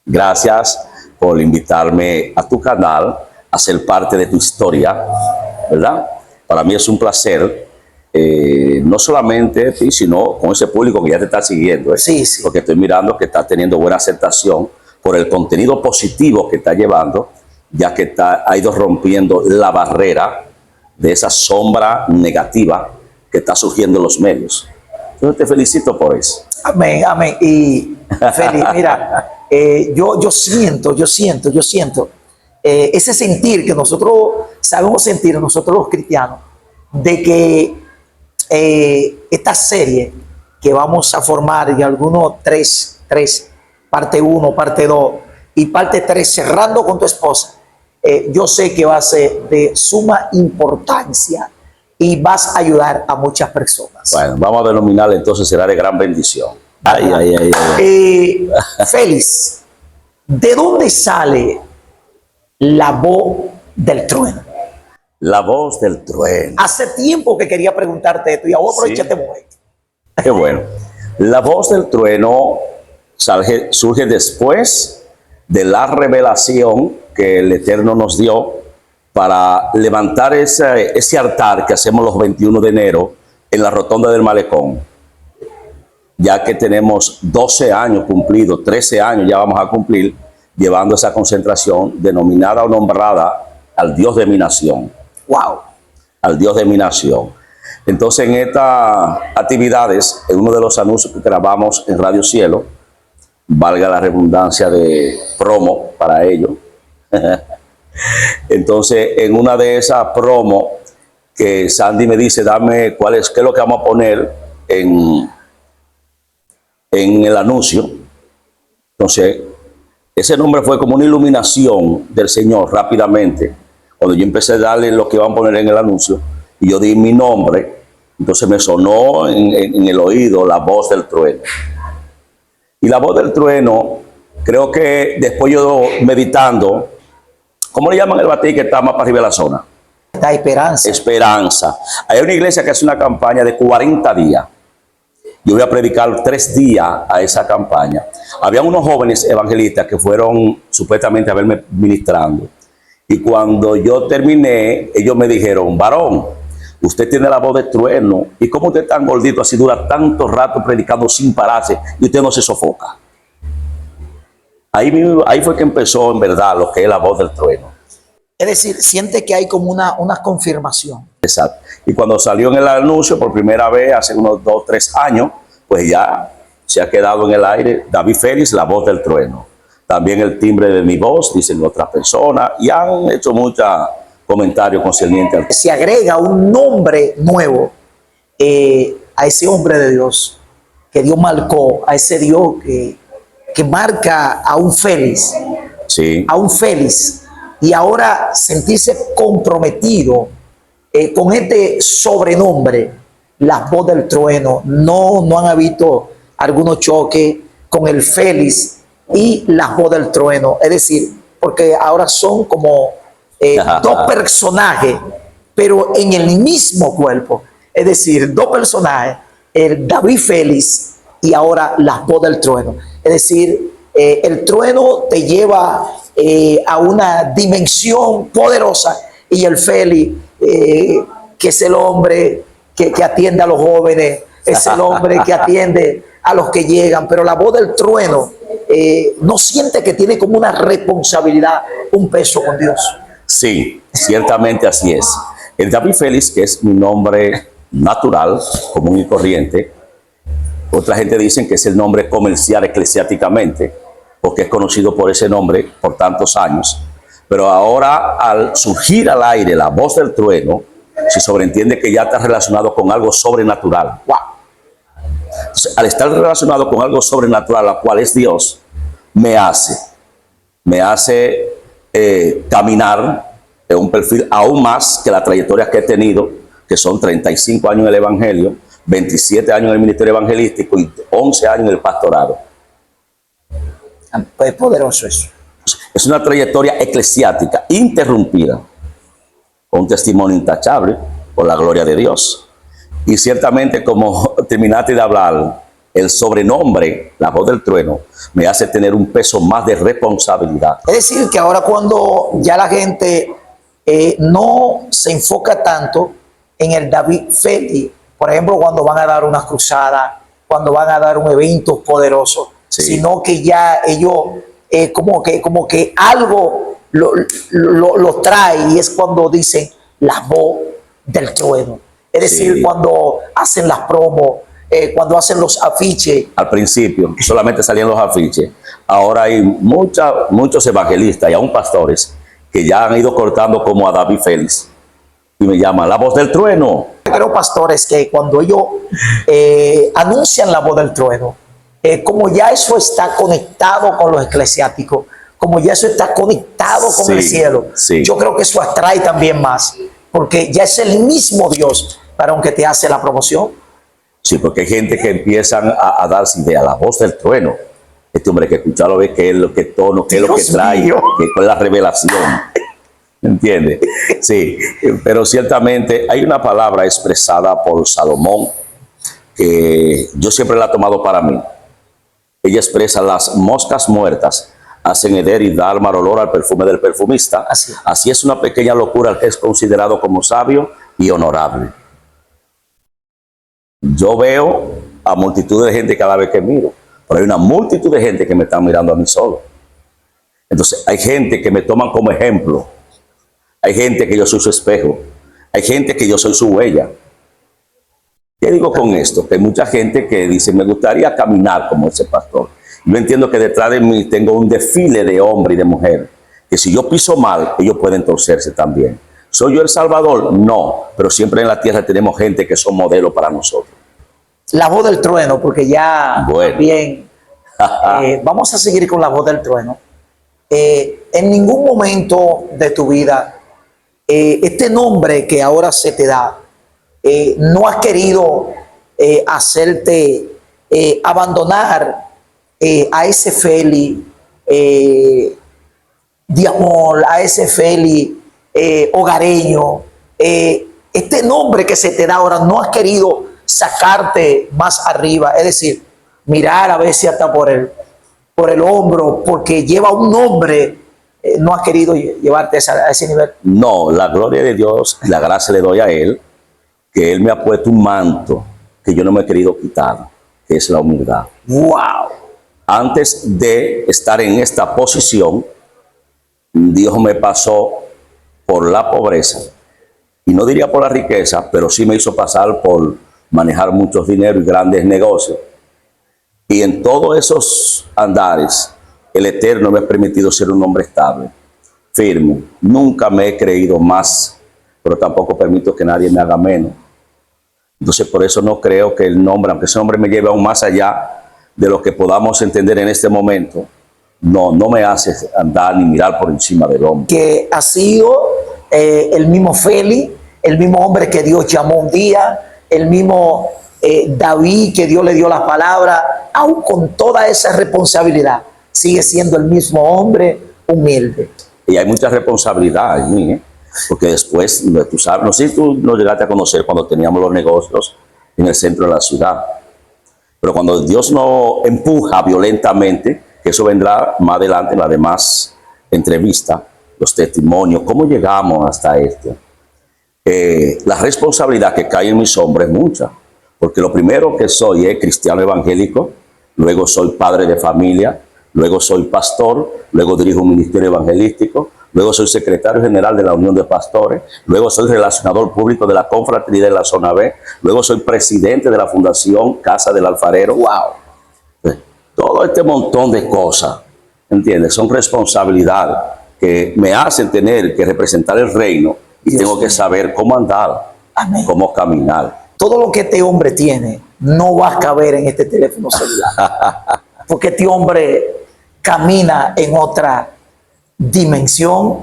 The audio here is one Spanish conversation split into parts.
Gracias por invitarme a tu canal, a ser parte de tu historia, ¿verdad? Para mí es un placer, no solamente a ti, sino con ese público que ya te está siguiendo, ¿eh? Sí, sí. Porque estoy mirando que está teniendo buena aceptación por el contenido positivo que está llevando, ya que ha ido rompiendo la barrera de esa sombra negativa que está surgiendo en los medios. Entonces te felicito por eso. Amén, amén. Y Félix, mira, yo siento ese sentir que nosotros sabemos sentir, nosotros los cristianos, de que esta serie que vamos a formar de algunos tres, parte 1, parte 2 y parte 3, cerrando con tu esposa, yo sé que va a ser de suma importancia y vas a ayudar a muchas personas. Bueno, vamos a denominarle entonces, será de gran bendición. Ay, ay, ay, ay. Félix, ¿de dónde sale la voz del trueno? La voz del trueno. Hace tiempo que quería preguntarte esto y ahora aproveché este momento. Qué bueno. La voz del trueno surge después de la revelación que el Eterno nos dio para levantar ese altar que hacemos los 21 de enero en la rotonda del Malecón. Ya que tenemos 12 años cumplidos, 13 años ya vamos a cumplir, llevando esa concentración denominada o nombrada al Dios de mi nación. ¡Wow! Al Dios de mi nación. Entonces, en estas actividades, en uno de los anuncios que grabamos en Radio Cielo, valga la redundancia de promo para ello, entonces, en una de esas promos que Sandy me dice, dame qué es lo que vamos a poner en el anuncio. Entonces, ese nombre fue como una iluminación del Señor rápidamente. Cuando yo empecé a darle lo que iban a poner en el anuncio, y yo di mi nombre, entonces me sonó en el oído la voz del trueno. Y la voz del trueno, creo que después yo meditando, ¿cómo le llaman el batí que está más para arriba de la zona? La esperanza. Esperanza. Hay una iglesia que hace una campaña de 40 días. Yo voy a predicar 3 días a esa campaña. Había unos jóvenes evangelistas que fueron supuestamente a verme ministrando. Y cuando yo terminé, ellos me dijeron, varón, usted tiene la voz de trueno. ¿Y cómo usted tan gordito así dura tanto rato predicando sin pararse y usted no se sofoca? Ahí fue que empezó en verdad lo que es la voz del trueno. Es decir, siente que hay como una confirmación. Exacto. Y cuando salió en el anuncio por primera vez, hace unos 2 o 3 años, pues ya se ha quedado en el aire David Félix, la voz del trueno. También el timbre de mi voz, dicen otras personas, y han hecho muchos comentarios concernientes al... Se agrega un nombre nuevo a ese hombre de Dios, que Dios marcó, a ese Dios que marca a un Félix. Sí. A un Félix. Y ahora sentirse comprometido con este sobrenombre, la voz del trueno. No han habido algunos choques con el Félix y la voz del trueno. Es decir, porque ahora son como 2 personajes, pero en el mismo cuerpo. Es decir, 2 personajes, el David Félix y ahora la voz del trueno. Es decir, el trueno te lleva a una dimensión poderosa y el Félix, que es el hombre que atiende a los jóvenes, es el hombre que atiende a los que llegan, pero la voz del trueno no siente que tiene como una responsabilidad, un peso con Dios. Sí, ciertamente así es. El David Félix, que es mi nombre natural, común y corriente, otra gente dice que es el nombre comercial eclesiásticamente, porque es conocido por ese nombre por tantos años. Pero ahora, al surgir al aire la voz del trueno, se sobreentiende que ya está relacionado con algo sobrenatural. ¡Wow! Entonces, al estar relacionado con algo sobrenatural, la cual es Dios, me hace caminar en un perfil aún más que la trayectoria que he tenido, que son 35 años en el Evangelio, 27 años en el ministerio evangelístico y 11 años en el pastorado. Es poderoso eso. Es una trayectoria eclesiástica interrumpida, con un testimonio intachable por la gloria de Dios. Y ciertamente, como terminaste de hablar, el sobrenombre, la voz del trueno, me hace tener un peso más de responsabilidad. Es decir, que ahora cuando ya la gente no se enfoca tanto en el David Feli, por ejemplo, cuando van a dar una cruzada, cuando van a dar un evento poderoso, Sí. sino que ya ellos como que algo lo trae, y es cuando dicen la voz del trueno. Es decir, Sí. cuando hacen las promos, cuando hacen los afiches. Al principio solamente salían los afiches. Ahora hay muchos evangelistas y aún pastores que ya han ido cortando como a David Félix. Y me llaman la voz del trueno. Creo, pastores, que cuando ellos anuncian la voz del trueno, como ya eso está conectado con los eclesiásticos, como ya eso está conectado con Sí, el cielo, sí. yo creo que eso atrae también más, porque ya es el mismo Dios para aunque te hace la promoción. Sí, porque hay gente que empiezan a darse idea, la voz del trueno. Este hombre que escucharlo ve qué es lo que tono, qué es lo que Dios trae, mío. cuál es la revelación. ¿Entiendes? Sí, pero ciertamente hay una palabra expresada por Salomón que yo siempre la he tomado para mí. Ella expresa: las moscas muertas hacen heder y dar mal olor al perfume del perfumista. Así es una pequeña locura el que es considerado como sabio y honorable. Yo veo a multitud de gente cada vez que miro, pero hay una multitud de gente que me está mirando a mí solo. Entonces hay gente que me toman como ejemplo, hay gente que yo soy su espejo, hay gente que yo soy su huella. ¿Qué digo con esto? Que hay mucha gente que dice: me gustaría caminar como ese pastor. Yo entiendo que detrás de mí tengo un desfile de hombre y de mujer, que si yo piso mal, ellos pueden torcerse también. ¿Soy yo el Salvador? No, pero siempre en la tierra tenemos gente que son modelos para nosotros. La voz del trueno, porque ya Bueno. bien, vamos a seguir con la voz del trueno. En ningún momento de tu vida, este nombre que ahora se te da, no has querido hacerte abandonar a ese Feli de amor, a ese Feli hogareño. Este nombre que se te da ahora, no has querido sacarte más arriba, es decir, mirar a veces hasta por el hombro, porque lleva un nombre. No has querido llevarte a ese nivel. No, la gloria de Dios, la gracia le doy a Él, que Él me ha puesto un manto que yo no me he querido quitar, que es la humildad. ¡Wow! Antes de estar en esta posición, Dios me pasó por la pobreza, y no diría por la riqueza, pero sí me hizo pasar por manejar muchos dinero y grandes negocios. Y en todos esos andares, el Eterno me ha permitido ser un hombre estable, firme. Nunca me he creído más, pero tampoco permito que nadie me haga menos. Entonces, por eso no creo que el nombre, aunque ese nombre me lleve aún más allá de lo que podamos entender en este momento, no me hace andar ni mirar por encima del hombre. Que ha sido el mismo Feli, el mismo hombre que Dios llamó un día, el mismo David que Dios le dio las palabras, aún con toda esa responsabilidad, sigue siendo el mismo hombre humilde. Y hay mucha responsabilidad allí, ¿eh? Porque después, tú sabes, no sé si tú nos llegaste a conocer cuando teníamos los negocios en el centro de la ciudad, pero cuando Dios nos empuja violentamente, que eso vendrá más adelante en la demás entrevista, los testimonios, cómo llegamos hasta esto. La responsabilidad que cae en mis hombros es mucha, porque lo primero que soy es cristiano evangélico, luego soy padre de familia, luego soy pastor, luego dirijo un ministerio evangelístico, luego soy secretario general de la Unión de Pastores, luego soy relacionador público de la Confraternidad de la Zona B, luego soy presidente de la Fundación Casa del Alfarero. ¡Wow! Todo este montón de cosas, ¿entiendes? Son responsabilidades que me hacen tener que representar el reino y Dios tengo que mío. saber cómo andar, Amén. cómo caminar. Todo lo que este hombre tiene no va a caber en este teléfono celular, porque este hombre camina en otra dimensión.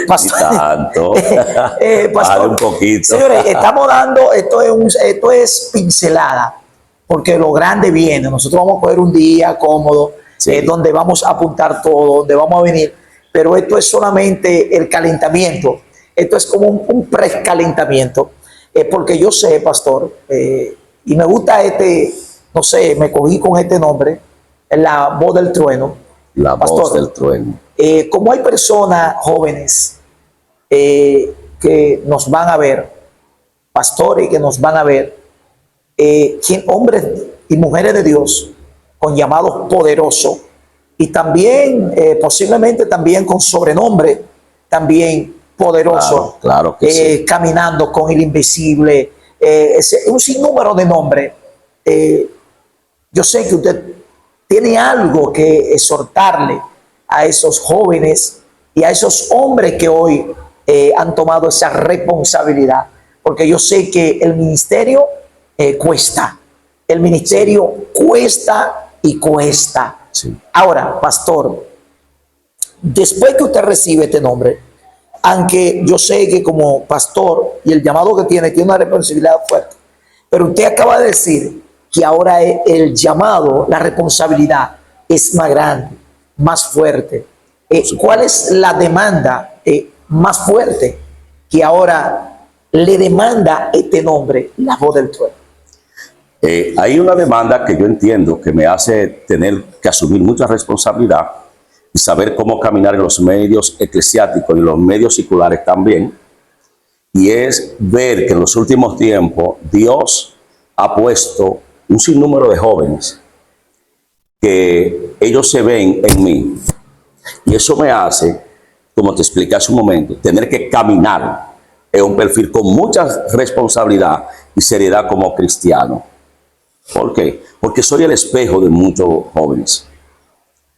Pastor, Ni tanto. pastor, Bájale un poquito. señores, estamos dando, esto es pincelada, porque lo grande viene. Nosotros vamos a coger un día cómodo, Sí. donde vamos a apuntar todo, donde vamos a venir, pero esto es solamente el calentamiento. Esto es como un precalentamiento, porque yo sé, pastor, y me gusta no sé, me cogí con este nombre, la voz del trueno. La Pastor, voz del trueno. como hay personas jóvenes que nos van a ver, pastores que nos van a ver, hombres y mujeres de Dios con llamados poderosos y también posiblemente también con sobrenombre también poderoso, Claro que sí. caminando con el invisible, un sinnúmero de nombres. Yo sé que usted tiene algo que exhortarle a esos jóvenes y a esos hombres que hoy han tomado esa responsabilidad, porque yo sé que el ministerio cuesta, el ministerio cuesta y cuesta. Sí. Ahora, pastor, después que usted recibe este nombre, aunque yo sé que como pastor y el llamado que tiene una responsabilidad fuerte, pero usted acaba de decir que ahora el llamado, la responsabilidad es más grande, más fuerte. ¿Cuál es la demanda más fuerte que ahora le demanda este nombre, la voz del trueno? Hay una demanda que yo entiendo que me hace tener que asumir mucha responsabilidad y saber cómo caminar en los medios eclesiásticos y los medios seculares también. Y es ver que en los últimos tiempos Dios ha puesto un sinnúmero de jóvenes que ellos se ven en mí. Y eso me hace, como te expliqué hace un momento, tener que caminar en un perfil con mucha responsabilidad y seriedad como cristiano. ¿Por qué? Porque soy el espejo de muchos jóvenes.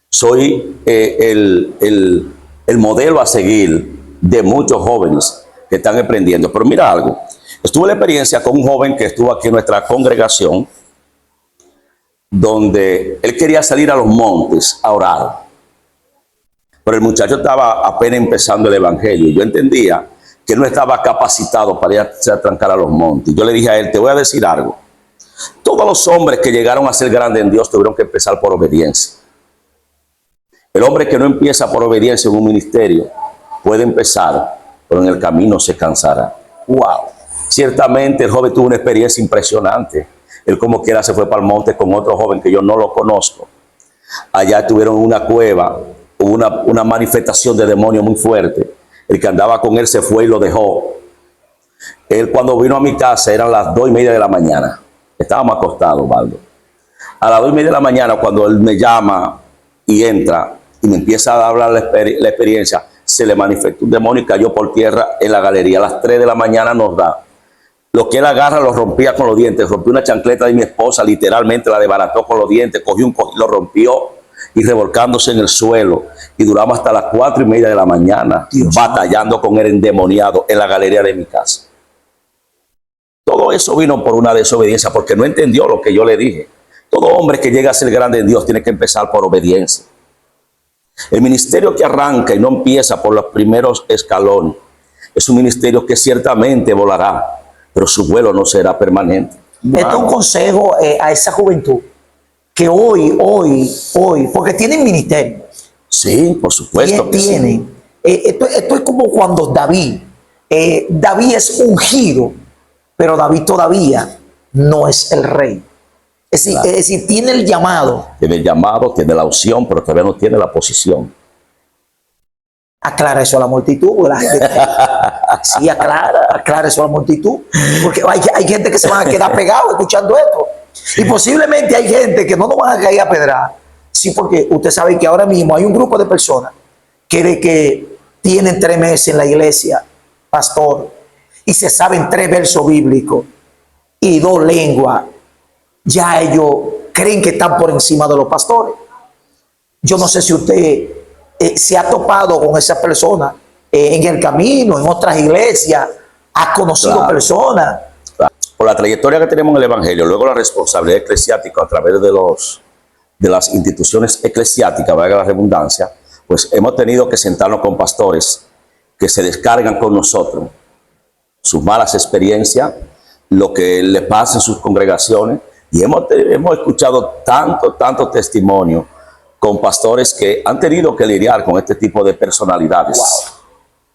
Soy el modelo a seguir de muchos jóvenes que están emprendiendo. Pero mira algo, estuve la experiencia con un joven que estuvo aquí en nuestra congregación, donde él quería salir a los montes a orar. Pero el muchacho estaba apenas empezando el evangelio. Yo entendía que él no estaba capacitado para ir a trancar a los montes. Yo le dije a él, te voy a decir algo. Todos los hombres que llegaron a ser grandes en Dios tuvieron que empezar por obediencia. El hombre que no empieza por obediencia en un ministerio puede empezar, pero en el camino se cansará. ¡Wow! Ciertamente el joven tuvo una experiencia impresionante. Él como quiera se fue para el monte con otro joven que yo no lo conozco. Allá tuvieron una cueva, una manifestación de demonio muy fuerte. El que andaba con él se fue y lo dejó. Él cuando vino a mi casa eran las 2:30 de la mañana. Estábamos acostados, Baldo. A las 2:30 de la mañana, cuando él me llama y entra y me empieza a hablar la experiencia, se le manifestó un demonio y cayó por tierra en la galería. A las 3 de la mañana nos da. Lo que él agarra lo rompía con los dientes. Rompió una chancleta de mi esposa, literalmente la desbarató con los dientes. Cogió un cojín, lo rompió y revolcándose en el suelo. Y duramos hasta las 4:30 de la mañana, Dios, batallando con el endemoniado en la galería de mi casa. Todo eso vino por una desobediencia, porque no entendió lo que yo le dije. Todo hombre que llega a ser grande en Dios tiene que empezar por obediencia. El ministerio que arranca y no empieza por los primeros escalones es un ministerio que ciertamente volará, pero su vuelo no será permanente. Wow. Esto es un consejo a esa juventud que hoy, porque tienen ministerio. Sí, por supuesto que tienen. Sí. Esto es como cuando David es ungido, pero David todavía no es el rey. Claro. Es decir, tiene el llamado. Tiene el llamado, tiene la opción, pero todavía no tiene la posición. Aclara eso a la multitud. La gente, sí, aclara eso a la multitud. Porque hay gente que se van a quedar pegados escuchando esto. Y posiblemente hay gente que no nos van a caer a pedrar. Sí, porque usted sabe que ahora mismo hay un grupo de personas que tienen 3 meses en la iglesia, pastor, y se saben 3 versos bíblicos y 2 lenguas. Ya ellos creen que están por encima de los pastores. Yo no sé si usted se ha topado con esa persona en el camino, en otras iglesias, ha conocido personas. Claro. Por la trayectoria que tenemos en el evangelio, luego la responsabilidad eclesiástica a través de las instituciones eclesiásticas, valga la redundancia, pues hemos tenido que sentarnos con pastores que se descargan con nosotros sus malas experiencias, lo que le pasa en sus congregaciones. Y hemos escuchado tanto testimonio con pastores que han tenido que lidiar con este tipo de personalidades. Wow.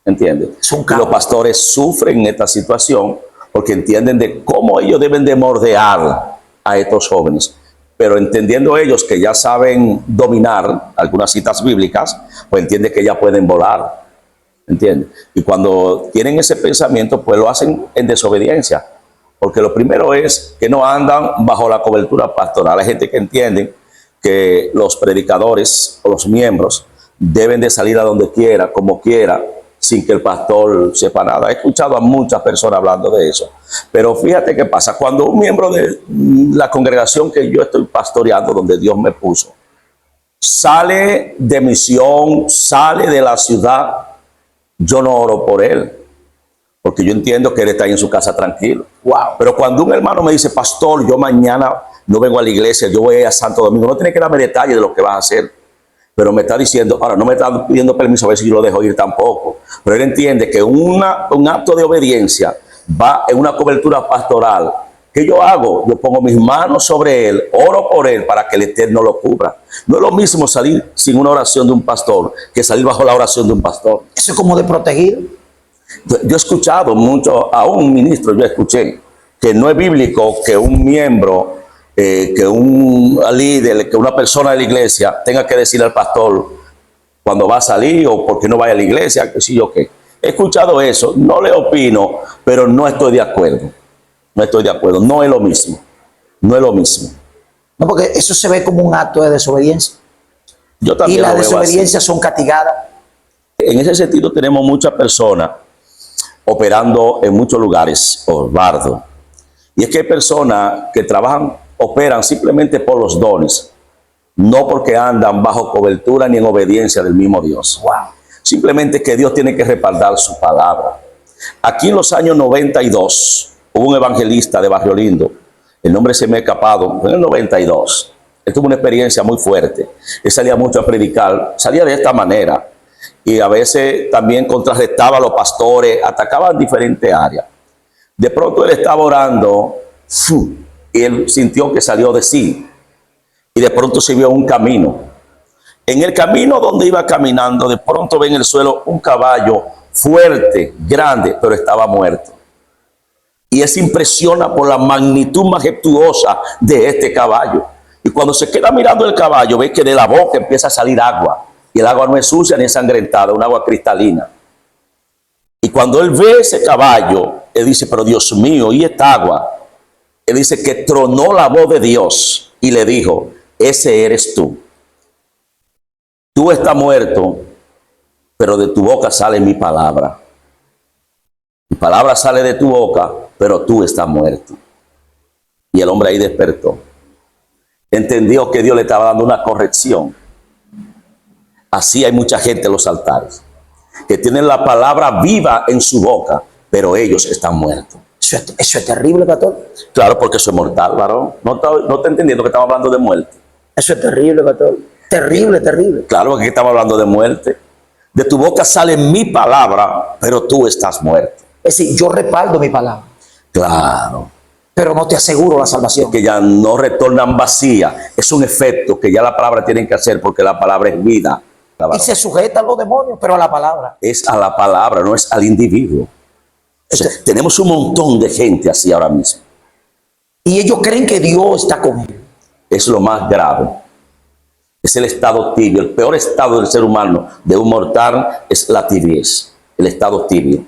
¿Entiendes? Y los pastores sufren esta situación porque entienden de cómo ellos deben de mordear a estos jóvenes. pero entendiendo ellos que ya saben dominar algunas citas bíblicas, pues entienden que ya pueden volar, ¿entiendes? Y cuando tienen ese pensamiento, pues lo hacen en desobediencia, porque lo primero es que no andan bajo la cobertura pastoral. Hay gente que entiende que los predicadores o los miembros deben de salir a donde quiera, como quiera, sin que el pastor sepa nada. He escuchado a muchas personas hablando de eso. Pero fíjate qué pasa. Cuando un miembro de la congregación que yo estoy pastoreando, donde Dios me puso, sale de misión, sale de la ciudad, yo no oro por él, porque yo entiendo que él está ahí en su casa tranquilo. Wow. Pero cuando un hermano me dice, pastor, yo mañana no vengo a la iglesia, yo voy a Santo Domingo, no tiene que darme detalles de lo que vas a hacer, pero me está diciendo, ahora no me está pidiendo permiso a ver si yo lo dejo ir tampoco, pero él entiende que un acto de obediencia va en una cobertura pastoral. ¿Qué yo hago? Yo pongo mis manos sobre él, oro por él para que el Eterno lo cubra. No es lo mismo salir sin una oración de un pastor que salir bajo la oración de un pastor. Eso es como de proteger. Yo he escuchado mucho, a un ministro yo escuché, que no es bíblico que un miembro, que un líder, que una persona de la iglesia tenga que decirle al pastor cuando va a salir o por qué no vaya a la iglesia, que sí yo qué. He escuchado eso, no le opino, pero no estoy de acuerdo. No estoy de acuerdo, no es lo mismo. No es lo mismo. No, porque eso se ve como un acto de desobediencia. Yo también Y las lo veo así. desobediencias son castigadas. En ese sentido tenemos muchas personas operando en muchos lugares, Osvaldo. Y es que hay personas que trabajan, operan simplemente por los dones, no porque andan bajo cobertura ni en obediencia del mismo Dios. Wow. Simplemente que Dios tiene que respaldar su palabra. Aquí en los años 92 hubo un evangelista de Barrio Lindo, el nombre se me ha escapado, en el 92. Él tuvo una experiencia muy fuerte. Él salía mucho a predicar, salía de esta manera. Y a veces también contrarrestaba a los pastores, atacaba en diferentes áreas. De pronto él estaba orando y él sintió que salió de sí. Y de pronto se vio un camino. En el camino donde iba caminando, de pronto ve en el suelo un caballo fuerte, grande, pero estaba muerto. Y él se impresiona por la magnitud majestuosa de este caballo. Y cuando se queda mirando el caballo, ve que de la boca empieza a salir agua. Y el agua no es sucia ni ensangrentada, un agua cristalina. Y cuando él ve ese caballo, él dice, pero Dios mío, ¿y esta agua? Él dice que tronó la voz de Dios y le dijo, ese eres tú. Tú estás muerto, pero de tu boca sale mi palabra. Mi palabra sale de tu boca, pero tú estás muerto. Y el hombre ahí despertó. Entendió que Dios le estaba dando una corrección. Así hay mucha gente en los altares que tienen la palabra viva en su boca, pero ellos están muertos. Eso es terrible, pastor. Claro, porque eso es mortal, varón. No está entendiendo que estamos hablando de muerte. Eso es terrible, pastor. Terrible, terrible. Claro, porque estamos hablando de muerte. De tu boca sale mi palabra, pero tú estás muerto. Es decir, yo respaldo mi palabra. Claro. Pero no te aseguro la salvación. Que ya no retornan vacía. Es un efecto que ya la palabra tiene que hacer porque la palabra es vida. Y se sujeta a los demonios, pero a la palabra. Es a la palabra, no es al individuo. O sea, tenemos un montón de gente así ahora mismo. Y ellos creen que Dios está con ellos. Es lo más grave. Es el estado tibio. El peor estado del ser humano, de un mortal, es la tibieza. El estado tibio.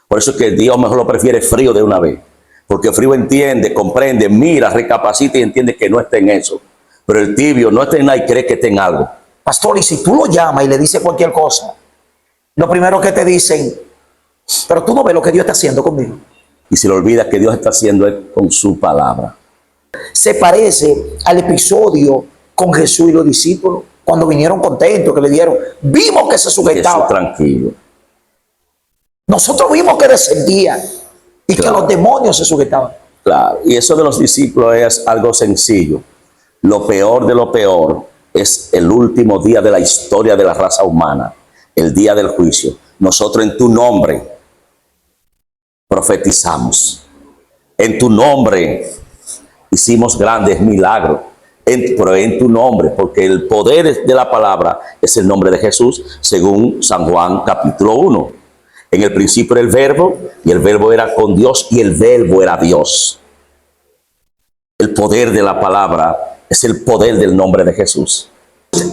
Por eso es que Dios mejor lo prefiere frío de una vez. Porque el frío entiende, comprende, mira, recapacita y entiende que no está en eso. Pero el tibio no está en nada y cree que está en algo. Pastor, y si tú lo llamas y le dices cualquier cosa, lo primero que te dicen, pero tú no ves lo que Dios está haciendo conmigo. Y se le olvida que Dios está haciendo es con su palabra. Se parece al episodio con Jesús y los discípulos, cuando vinieron contentos, que le dieron, vimos que se sujetaba. Jesús tranquilo. Nosotros vimos que descendía y Claro. que los demonios se sujetaban. Claro, y eso de los discípulos es algo sencillo. Lo peor de lo peor es el último día de la historia de la raza humana, el día del juicio. Nosotros en tu nombre profetizamos. En tu nombre hicimos grandes milagros. Pero en tu nombre, porque el poder de la palabra es el nombre de Jesús, según San Juan capítulo 1. En el principio era el verbo, y el verbo era con Dios, y el verbo era Dios. El poder de la palabra Es el poder del nombre de Jesús.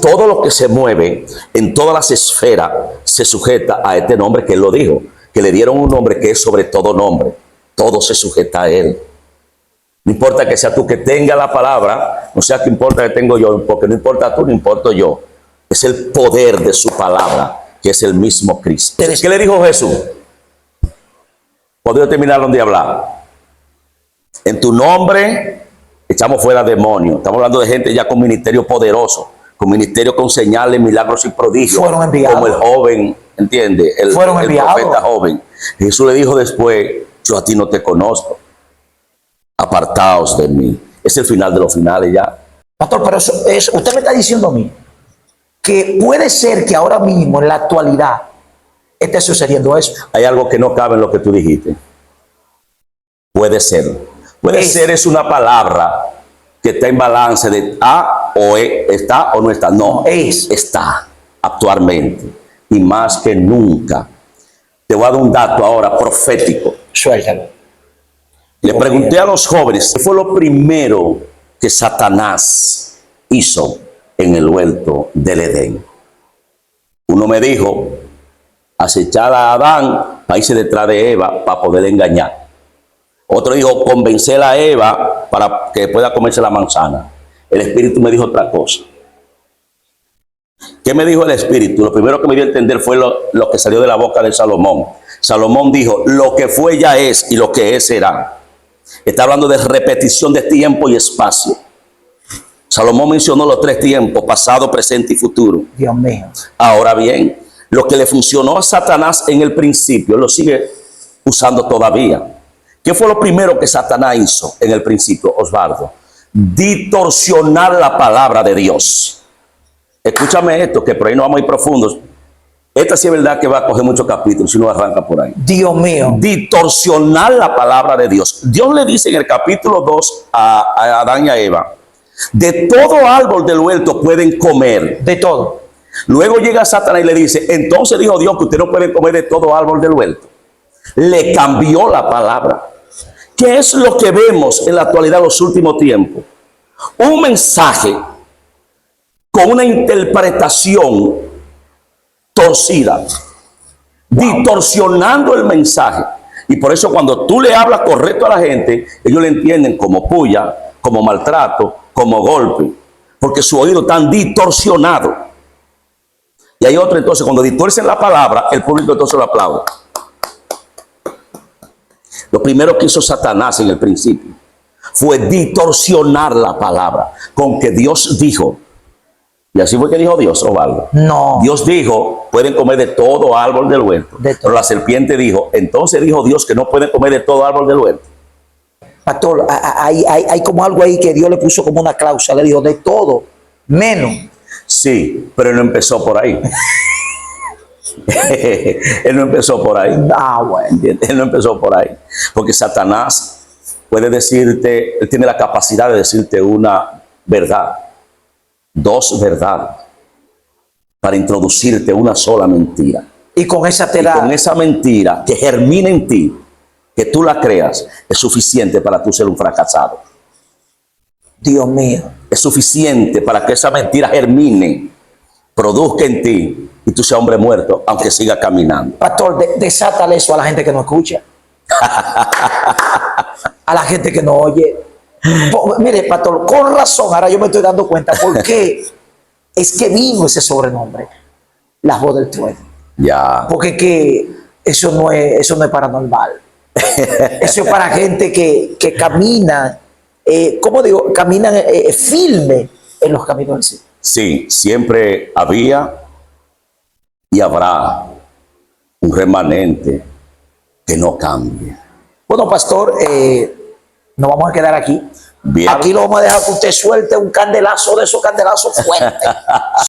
Todo lo que se mueve en todas las esferas se sujeta a este nombre que él lo dijo, que le dieron un nombre que es sobre todo nombre. Todo se sujeta a él. No importa que sea tú que tenga la palabra, no sea que importa que tengo yo, porque no importa tú, no importa yo. Es el poder de su palabra, que es el mismo Cristo. ¿Qué le dijo Jesús? Cuando ellos terminaron de hablar, en tu nombre echamos fuera demonios. Estamos hablando de gente ya con ministerio poderoso, con ministerio con señales, milagros y prodigios. Fueron enviados. Como el joven, ¿entiende? El profeta joven. Jesús le dijo después, yo a ti no te conozco. Apartaos de mí. Es el final de los finales ya. Pastor, pero usted me está diciendo a mí que puede ser que ahora mismo, en la actualidad, esté sucediendo eso. Hay algo que no cabe en lo que tú dijiste. Puede ser. Puede ser es una palabra que está en balance de A o E, está o no está. No, está actualmente. Y más que nunca. Te voy a dar un dato ahora profético. Suéltalo. Le pregunté a los jóvenes, ¿qué fue lo primero que Satanás hizo en el huerto del Edén? Uno me dijo, acechar a Adán para irse detrás de Eva para poder engañar. Otro dijo, convencer a Eva para que pueda comerse la manzana. El Espíritu me dijo otra cosa. ¿Qué me dijo el Espíritu? Lo primero que me dio a entender fue lo que salió de la boca de Salomón. Salomón dijo, lo que fue ya es y lo que es será. Está hablando de repetición de tiempo y espacio. Salomón mencionó los tres tiempos, pasado, presente y futuro. Dios mío. Ahora bien, lo que le funcionó a Satanás en el principio, lo sigue usando todavía. ¿Qué fue lo primero que Satanás hizo en el principio, Osvaldo? Distorsionar la palabra de Dios. Escúchame esto, que por ahí no vamos a ir profundos. Esta sí es verdad que va a coger muchos capítulos si no arranca por ahí. Dios mío. Distorsionar la palabra de Dios. Dios le dice en el capítulo 2 a Adán y a Eva, de todo árbol del huerto pueden comer. De todo. Luego llega Satanás y le dice, entonces dijo Dios que ustedes no pueden comer de todo árbol del huerto. Le cambió la palabra. ¿Qué es lo que vemos en la actualidad en los últimos tiempos? Un mensaje con una interpretación torcida, distorsionando el mensaje. Y por eso cuando tú le hablas correcto a la gente, ellos le entienden como puya, como maltrato, como golpe, porque su oído está distorsionado. Y hay otro entonces, cuando distorcen la palabra, el público entonces lo aplaude. Lo primero que hizo Satanás en el principio fue distorsionar la palabra con que Dios dijo. Y así fue que dijo Dios, Osvaldo. No. Dios dijo, pueden comer de todo árbol del huerto. Pero la serpiente dijo, entonces dijo Dios que no pueden comer de todo árbol del huerto. Pastor, hay como algo ahí que Dios le puso como una cláusula. Le dijo, de todo, menos. Sí, pero él no empezó por ahí. Él no empezó por ahí. Bueno. Él no empezó por ahí. Porque Satanás puede decirte, él tiene la capacidad de decirte una verdad. Dos verdades para introducirte una sola mentira. Y con esa con esa mentira que germina en ti, que tú la creas, es suficiente para tú ser un fracasado. Dios mío. Es suficiente para que esa mentira germine, produzca en ti y tú seas hombre muerto, aunque siga caminando. Pastor, desátale eso a la gente que no escucha. A la gente que no oye. Mire, pastor, con razón, ahora yo me estoy dando cuenta por qué es que vino ese sobrenombre, la voz del trueno. Ya. Porque que eso no es paranormal. Eso es para gente que camina, ¿cómo digo? Caminan firme en los caminos del Señor. Sí, siempre había y habrá un remanente que no cambie. Bueno, pastor, nos vamos a quedar aquí. Bien. Aquí lo vamos a dejar que usted suelte un candelazo de esos candelazos fuertes.